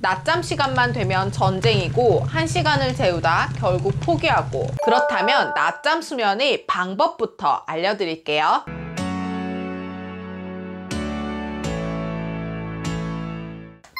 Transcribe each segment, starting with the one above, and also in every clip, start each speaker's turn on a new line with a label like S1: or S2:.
S1: 낮잠 시간만 되면 전쟁이고 1시간을 재우다 결국 포기하고, 그렇다면 낮잠 수면의 방법부터 알려드릴게요.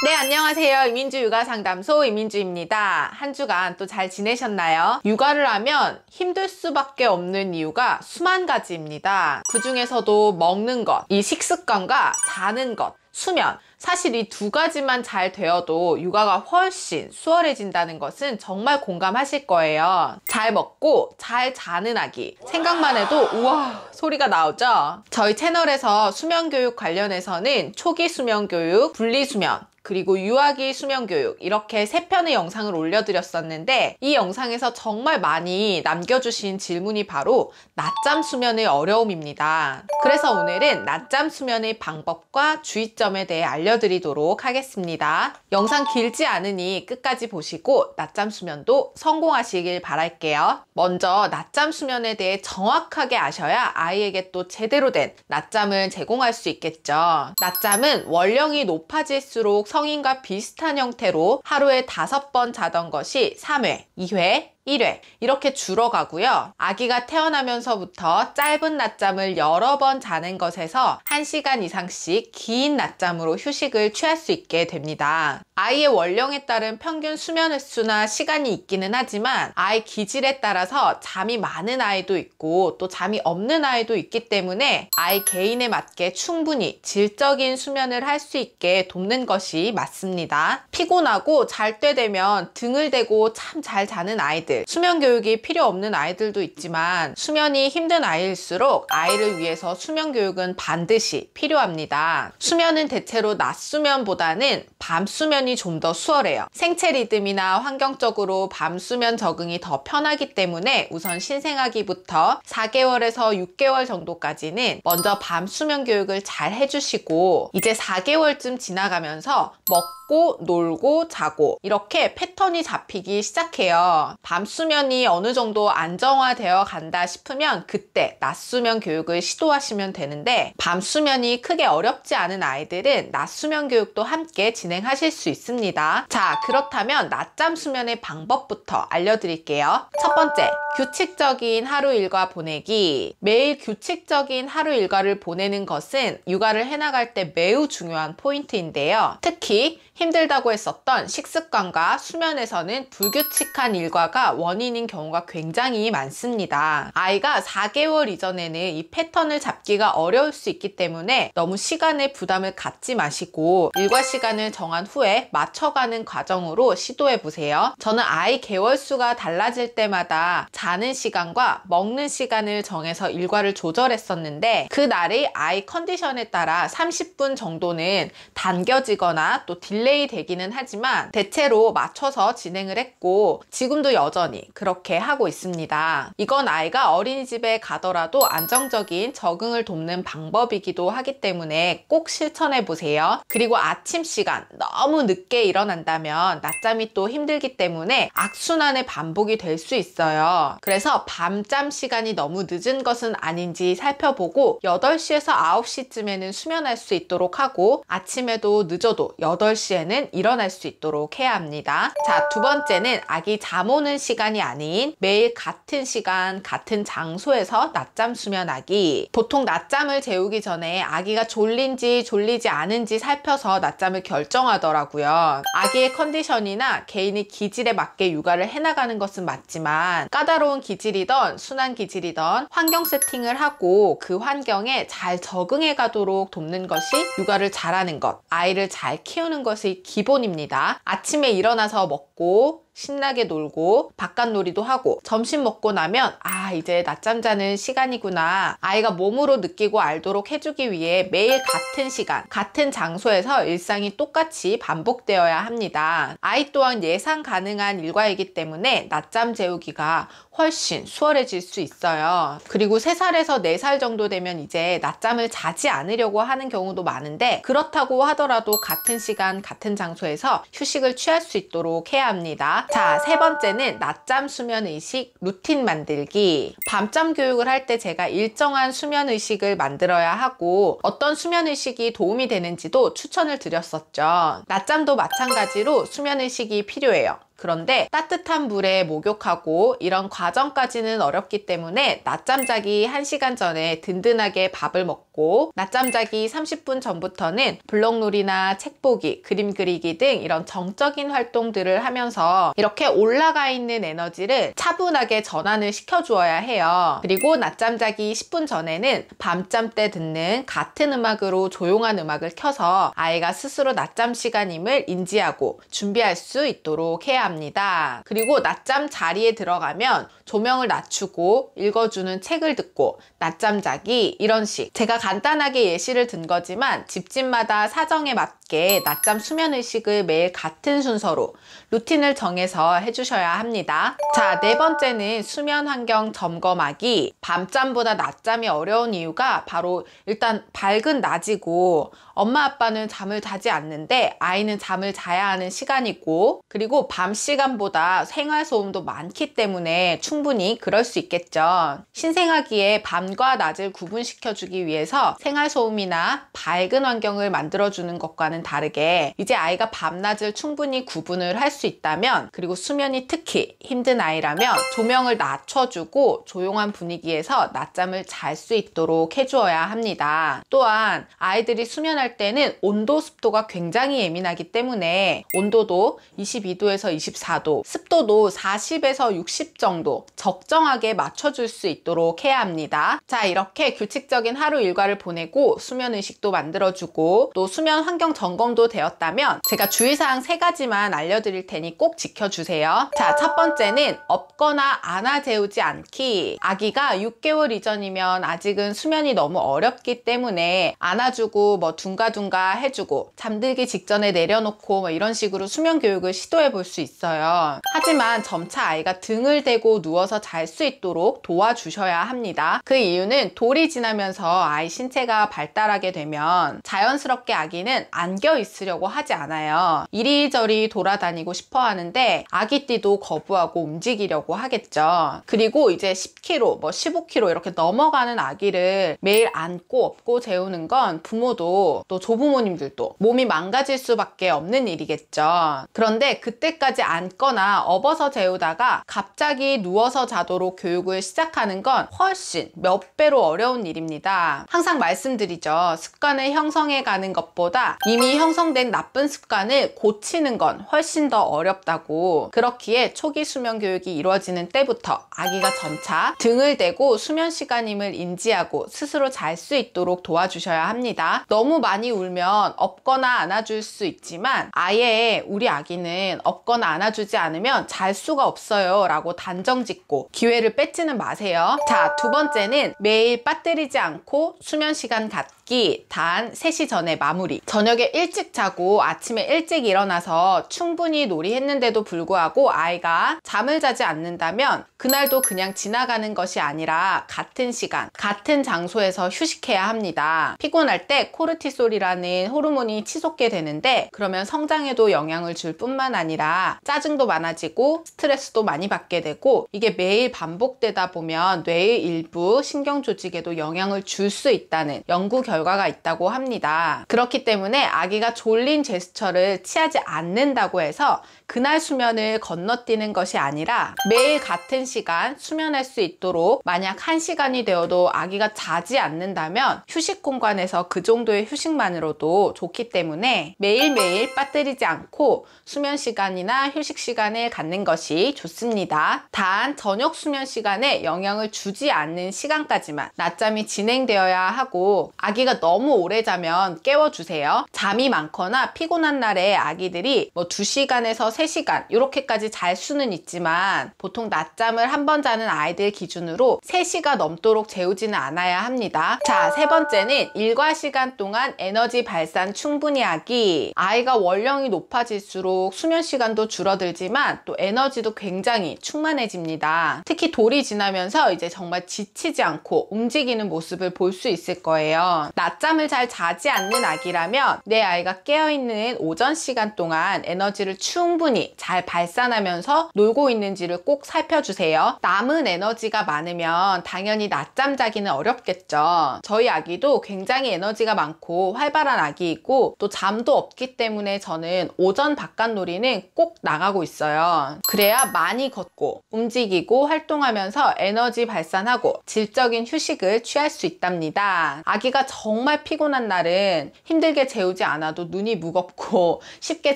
S1: 네, 안녕하세요. 이민주 육아상담소 이민주입니다. 한 주간 또 잘 지내셨나요? 육아를 하면 힘들 수밖에 없는 이유가 수만 가지입니다. 그 중에서도 먹는 것, 이 식습관과 자는 것, 수면, 사실 이 두 가지만 잘 되어도 육아가 훨씬 수월해진다는 것은 정말 공감하실 거예요. 잘 먹고 잘 자는 아기, 생각만 해도 우와 소리가 나오죠? 저희 채널에서 수면교육 관련해서는 초기 수면교육, 분리수면, 그리고 유아기 수면교육, 이렇게 3편의 영상을 올려드렸었는데, 이 영상에서 정말 많이 남겨주신 질문이 바로 낮잠 수면의 어려움입니다. 그래서 오늘은 낮잠 수면의 방법과 주의점에 대해 알려드리도록 하겠습니다. 영상 길지 않으니 끝까지 보시고 낮잠 수면도 성공하시길 바랄게요. 먼저 낮잠 수면에 대해 정확하게 아셔야 아이에게 또 제대로 된 낮잠을 제공할 수 있겠죠. 낮잠은 원령이 높아질수록 성인과 비슷한 형태로 하루에 5번 자던 것이 3회, 2회, 1회 이렇게 줄어가고요. 아기가 태어나면서부터 짧은 낮잠을 여러 번 자는 것에서 1시간 이상씩 긴 낮잠으로 휴식을 취할 수 있게 됩니다. 아이의 원령에 따른 평균 수면 횟수나 시간이 있기는 하지만 아이 기질에 따라서 잠이 많은 아이도 있고 또 잠이 없는 아이도 있기 때문에 아이 개인에 맞게 충분히 질적인 수면을 할 수 있게 돕는 것이 맞습니다. 피곤하고 잘 때 되면 등을 대고 참 잘 자는 아이들, 수면 교육이 필요 없는 아이들도 있지만 수면이 힘든 아이일수록 아이를 위해서 수면 교육은 반드시 필요합니다. 수면은 대체로 낮 수면보다는 밤 수면이 좀 더 수월해요. 생체 리듬이나 환경적으로 밤 수면 적응이 더 편하기 때문에 우선 신생아기부터 4개월에서 6개월 정도까지는 먼저 밤 수면 교육을 잘 해주시고, 이제 4개월쯤 지나가면서 먹고 놀고 자고 이렇게 패턴이 잡히기 시작해요. 밤 수면이 어느 정도 안정화되어 간다 싶으면 그때 낮 수면 교육을 시도하시면 되는데, 밤 수면이 크게 어렵지 않은 아이들은 낮 수면 교육도 함께 진행하실 수 있습니다. 자, 그렇다면 낮잠 수면의 방법부터 알려드릴게요. 첫 번째, 규칙적인 하루 일과 보내기. 매일 규칙적인 하루 일과를 보내는 것은 육아를 해나갈 때 매우 중요한 포인트인데요. 특히 힘들다고 했었던 식습관과 수면에서는 불규칙한 일과가 원인인 경우가 굉장히 많습니다. 아이가 4개월 이전에는 이 패턴을 잡기가 어려울 수 있기 때문에 너무 시간에 부담을 갖지 마시고 일과 시간을 정한 후에 맞춰가는 과정으로 시도해 보세요. 저는 아이 개월수가 달라질 때마다 자는 시간과 먹는 시간을 정해서 일과를 조절했었는데, 그날의 아이 컨디션에 따라 30분 정도는 당겨지거나 또 딜레이 되기는 하지만 대체로 맞춰서 진행을 했고 지금도 여전히 그렇게 하고 있습니다. 이건 아이가 어린이집에 가더라도 안정적인 적응을 돕는 방법이기도 하기 때문에 꼭 실천해 보세요. 그리고 아침 시간 너무 늦게 일어난다면 낮잠이 또 힘들기 때문에 악순환의 반복이 될 수 있어요. 그래서 밤잠 시간이 너무 늦은 것은 아닌지 살펴보고 8시에서 9시쯤에는 수면할 수 있도록 하고, 아침에도 늦어도 8시에는 일어날 수 있도록 해야 합니다. 자, 두 번째는 아기 잠 오는 시간이 아닌 매일 같은 시간, 같은 장소에서 낮잠 수면하기. 보통 낮잠을 재우기 전에 아기가 졸린지 졸리지 않은지 살펴서 낮잠을 결정하더라고요. 아기의 컨디션이나 개인의 기질에 맞게 육아를 해나가는 것은 맞지만 까다로운 기질이던 순한 기질이던 환경 세팅을 하고 그 환경에 잘 적응해 가도록 돕는 것이 육아를 잘하는 것, 아이를 잘 키우는 것의 기본입니다. 아침에 일어나서 먹고 신나게 놀고 바깥놀이도 하고 점심 먹고 나면 이제 낮잠 자는 시간이구나 아이가 몸으로 느끼고 알도록 해주기 위해 매일 같은 시간 같은 장소에서 일상이 똑같이 반복되어야 합니다. 아이 또한 예상 가능한 일과이기 때문에 낮잠 재우기가 훨씬 수월해질 수 있어요. 그리고 3살에서 4살 정도 되면 이제 낮잠을 자지 않으려고 하는 경우도 많은데, 그렇다고 하더라도 같은 시간 같은 장소에서 휴식을 취할 수 있도록 해야 합니다. 자, 세 번째는 낮잠 수면 의식 루틴 만들기. 밤잠 교육을 할 때 제가 일정한 수면 의식을 만들어야 하고 어떤 수면 의식이 도움이 되는지도 추천을 드렸었죠. 낮잠도 마찬가지로 수면 의식이 필요해요. 그런데 따뜻한 물에 목욕하고 이런 과정까지는 어렵기 때문에 낮잠 자기 1시간 전에 든든하게 밥을 먹고 낮잠 자기 30분 전부터는 블록놀이나 책 보기, 그림 그리기 등 이런 정적인 활동들을 하면서 이렇게 올라가 있는 에너지를 차분하게 전환을 시켜주어야 해요. 그리고 낮잠 자기 10분 전에는 밤잠 때 듣는 같은 음악으로 조용한 음악을 켜서 아이가 스스로 낮잠 시간임을 인지하고 준비할 수 있도록 해야 합니다. 그리고 낮잠 자리에 들어가면 조명을 낮추고 읽어주는 책을 듣고 낮잠 자기 이런 식. 제가 간단하게 예시를 든 거지만 집집마다 사정에 맞게 낮잠 수면 의식을 매일 같은 순서로 루틴을 정해서 해주셔야 합니다. 자, 네 번째는 수면 환경 점검하기. 밤잠보다 낮잠이 어려운 이유가 바로 일단 밝은 낮이고 엄마 아빠는 잠을 자지 않는데 아이는 잠을 자야 하는 시간이고 그리고 밤 시간보다 생활소음도 많기 때문에 충분히 그럴 수 있겠죠. 신생아기에 밤과 낮을 구분시켜주기 위해서 생활소음이나 밝은 환경을 만들어주는 것과는 다르게 이제 아이가 밤낮을 충분히 구분을 할 수 있다면 그리고 수면이 특히 힘든 아이라면 조명을 낮춰주고 조용한 분위기에서 낮잠을 잘 수 있도록 해주어야 합니다. 또한 아이들이 수면할 때는 온도 습도가 굉장히 예민하기 때문에 온도도 22도에서 24도, 습도도 40에서 60 정도 적정하게 맞춰줄 수 있도록 해야 합니다. 자, 이렇게 규칙적인 하루 일과를 보내고 수면 의식도 만들어주고 또 수면 환경 점검도 되었다면 제가 주의사항 3가지만 알려드릴 테니 꼭 지켜주세요. 자, 첫 번째는 엎거나 안아 재우지 않기. 아기가 6개월 이전이면 아직은 수면이 너무 어렵기 때문에 안아주고 뭐 둥가둥가 해주고 잠들기 직전에 내려놓고 뭐 이런 식으로 수면 교육을 시도해 볼 수 있어요. 하지만 점차 아이가 등을 대고 누워서 잘 수 있도록 도와주셔야 합니다. 그 이유는 돌이 지나면서 아이 신체가 발달하게 되면 자연스럽게 아기는 안겨 있으려고 하지 않아요. 이리저리 돌아다니고 싶어 하는데 아기띠도 거부하고 움직이려고 하겠죠. 그리고 이제 10kg, 뭐 15kg 이렇게 넘어가는 아기를 매일 안고 업고 재우는 건 부모도 또 조부모님들도 몸이 망가질 수밖에 없는 일이겠죠. 그런데 그때까지 앉거나 업어서 재우다가 갑자기 누워서 자도록 교육을 시작하는 건 훨씬 몇 배로 어려운 일입니다. 항상 말씀드리죠. 습관을 형성해 가는 것보다 이미 형성된 나쁜 습관을 고치는 건 훨씬 더 어렵다고. 그렇기에 초기 수면 교육이 이루어지는 때부터 아기가 점차 등을 대고 수면 시간임을 인지하고 스스로 잘 수 있도록 도와주셔야 합니다. 너무 많이 울면 업거나 안아줄 수 있지만 아예 우리 아기는 업거나 안아주지 않으면 잘 수가 없어요 라고 단정 짓고 기회를 뺏지는 마세요. 자, 두 번째는 매일 빠뜨리지 않고 수면 시간 갖기 단 3시 전에 마무리. 저녁에 일찍 자고 아침에 일찍 일어나서 충분히 놀이했는데도 불구하고 아이가 잠을 자지 않는다면 그날도 그냥 지나가는 것이 아니라 같은 시간, 같은 장소에서 휴식해야 합니다. 피곤할 때 코르티솔이라는 호르몬이 치솟게 되는데 그러면 성장에도 영향을 줄 뿐만 아니라 짜증도 많아지고 스트레스도 많이 받게 되고 이게 매일 반복되다 보면 뇌의 일부 신경 조직에도 영향을 줄 수 있다는 연구 결과가 있다고 합니다. 그렇기 때문에 아기가 졸린 제스처를 취하지 않는다고 해서 그날 수면을 건너뛰는 것이 아니라 매일 같은 시간 수면할 수 있도록 만약 1시간이 되어도 아기가 자지 않는다면 휴식 공간에서 그 정도의 휴식만으로도 좋기 때문에 매일매일 빠뜨리지 않고 수면 시간이나 휴식 시간을 갖는 것이 좋습니다. 단 저녁 수면 시간에 영향을 주지 않는 시간까지만 낮잠이 진행되어야 하고 아기가 너무 오래 자면 깨워주세요. 잠이 많거나 피곤한 날에 아기들이 뭐 2시간에서 3시간 이렇게까지 잘 수는 있지만 보통 낮잠을 한 번 자는 아이들 기준으로 3시가 넘도록 재우지는 않아야 합니다. 자, 세 번째는 일과 시간 동안 에너지 발산 충분히 하기. 아이가 원령이 높아질수록 수면 시간도 줄어들지만 또 에너지도 굉장히 충만해집니다. 특히 돌이 지나면서 이제 정말 지치지 않고 움직이는 모습을 볼 수 있을 거예요. 낮잠을 잘 자지 않는 아기라면 내 아이가 깨어있는 오전 시간 동안 에너지를 충분히 잘 발산하면서 놀고 있는지를 꼭 살펴주세요. 남은 에너지가 많으면 당연히 낮잠 자기는 어렵겠죠. 저희 아기도 굉장히 에너지가 많고 활발한 아기이고 또 잠도 없기 때문에 저는 오전 바깥놀이는 꼭 나가고 있어요. 그래야 많이 걷고 움직이고 활동하면서 에너지 발산하고 질적인 휴식을 취할 수 있답니다. 아기가 정말 피곤한 날은 힘들게 재우지 않아도 눈이 무겁고 쉽게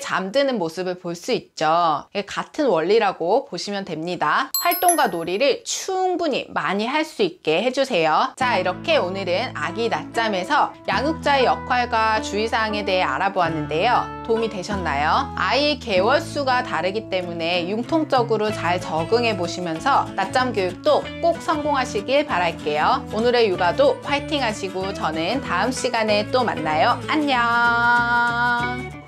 S1: 잠드는 모습을 볼 수 있죠. 같은 원리라고 보시면 됩니다. 활동과 놀이를 충분히 많이 할 수 있게 해주세요. 자, 이렇게 오늘은 아기 낮잠에서 양육자의 역할과 주의사항에 대해 알아보았는데요. 도움이 되셨나요? 아이의 개월수가 다르기 때문에 융통적으로 잘 적응해 보시면서 낮잠 교육도 꼭 성공하시길 바랄게요. 오늘의 육아도 화이팅 하시고 저는 다음 시간에 또 만나요. 안녕.